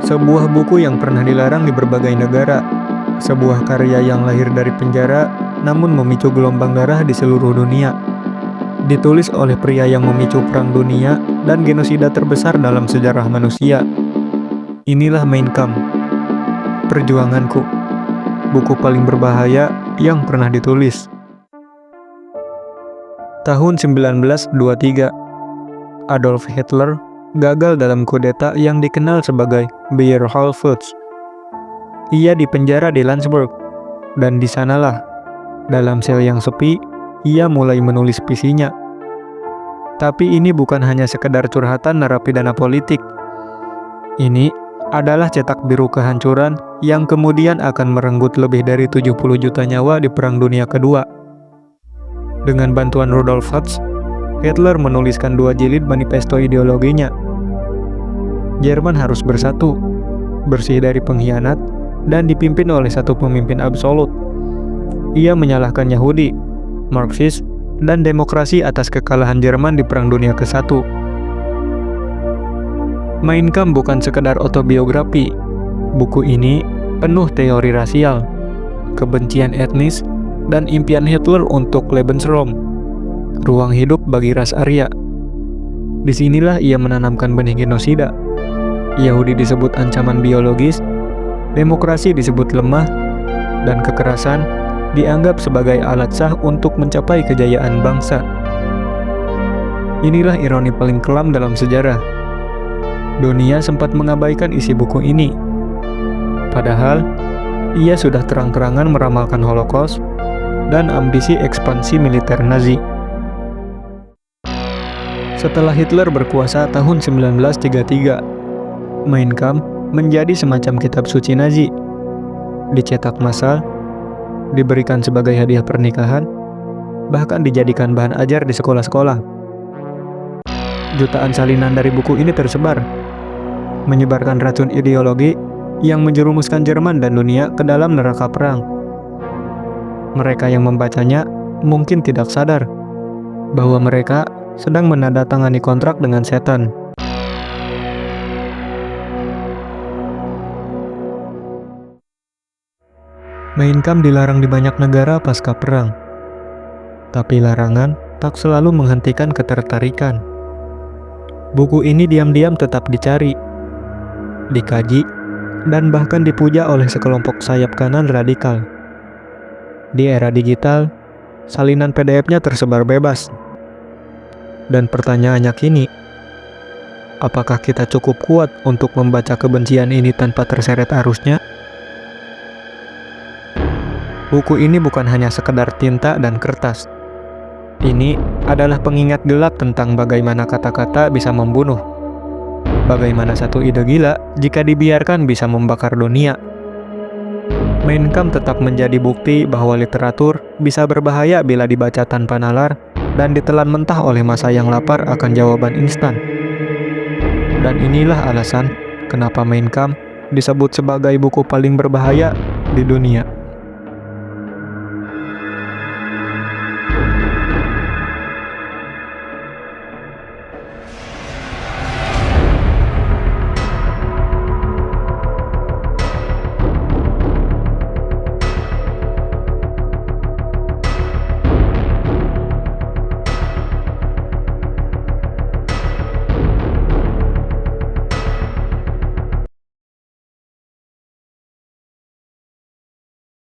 Sebuah buku yang pernah dilarang di berbagai negara. Sebuah karya yang lahir dari penjara, namun memicu gelombang darah di seluruh dunia. Ditulis oleh pria yang memicu perang dunia dan genosida terbesar dalam sejarah manusia. Inilah Mein Kampf, perjuanganku. Buku paling berbahaya yang pernah ditulis. Tahun 1923, Adolf Hitler gagal dalam kudeta yang dikenal sebagai Beerholt-Putsch. Ia dipenjara di Landsberg, dan di sanalah, dalam sel yang sepi, ia mulai menulis puisinya. Tapi ini bukan hanya sekedar curhatan narapidana politik. Ini adalah cetak biru kehancuran yang kemudian akan merenggut lebih dari 70 juta nyawa di Perang Dunia Kedua. Dengan bantuan Rudolf Hess, Hitler menuliskan 2 jilid manifesto ideologinya. Jerman harus bersatu, bersih dari pengkhianat, dan dipimpin oleh satu pemimpin absolut. Ia menyalahkan Yahudi, Marxis, dan demokrasi atas kekalahan Jerman di Perang Dunia ke-1. Mein Kampf bukan sekedar autobiografi. Buku ini penuh teori rasial, kebencian etnis, dan impian Hitler untuk Lebensraum, ruang hidup bagi ras Arya. Disinilah ia menanamkan benih genosida. Yahudi disebut ancaman biologis, demokrasi disebut lemah, dan kekerasan dianggap sebagai alat sah untuk mencapai kejayaan bangsa. Inilah ironi paling kelam dalam sejarah. Dunia sempat mengabaikan isi buku ini. Padahal, ia sudah terang-terangan meramalkan Holocaust dan ambisi ekspansi militer Nazi. Setelah Hitler berkuasa tahun 1933, Mein Kampf menjadi semacam kitab suci Nazi. Dicetak massal, diberikan sebagai hadiah pernikahan, bahkan dijadikan bahan ajar di sekolah-sekolah. Jutaan salinan dari buku ini tersebar, menyebarkan racun ideologi yang menjerumuskan Jerman dan dunia ke dalam neraka perang. Mereka yang membacanya mungkin tidak sadar bahwa mereka sedang menandatangani kontrak dengan setan. Mein Kampf dilarang di banyak negara pasca perang. Tapi larangan tak selalu menghentikan ketertarikan. Buku ini diam-diam tetap dicari, dikaji, dan bahkan dipuja oleh sekelompok sayap kanan radikal. Di era digital, salinan PDF-nya tersebar bebas. Dan pertanyaannya kini, apakah kita cukup kuat untuk membaca kebencian ini tanpa terseret arusnya? Buku ini bukan hanya sekedar tinta dan kertas. Ini adalah pengingat gelap tentang bagaimana kata-kata bisa membunuh. Bagaimana satu ide gila jika dibiarkan bisa membakar dunia. Mein Kampf tetap menjadi bukti bahwa literatur bisa berbahaya bila dibaca tanpa nalar dan ditelan mentah oleh masa yang lapar akan jawaban instan. Dan inilah alasan kenapa Mein Kampf disebut sebagai buku paling berbahaya di dunia.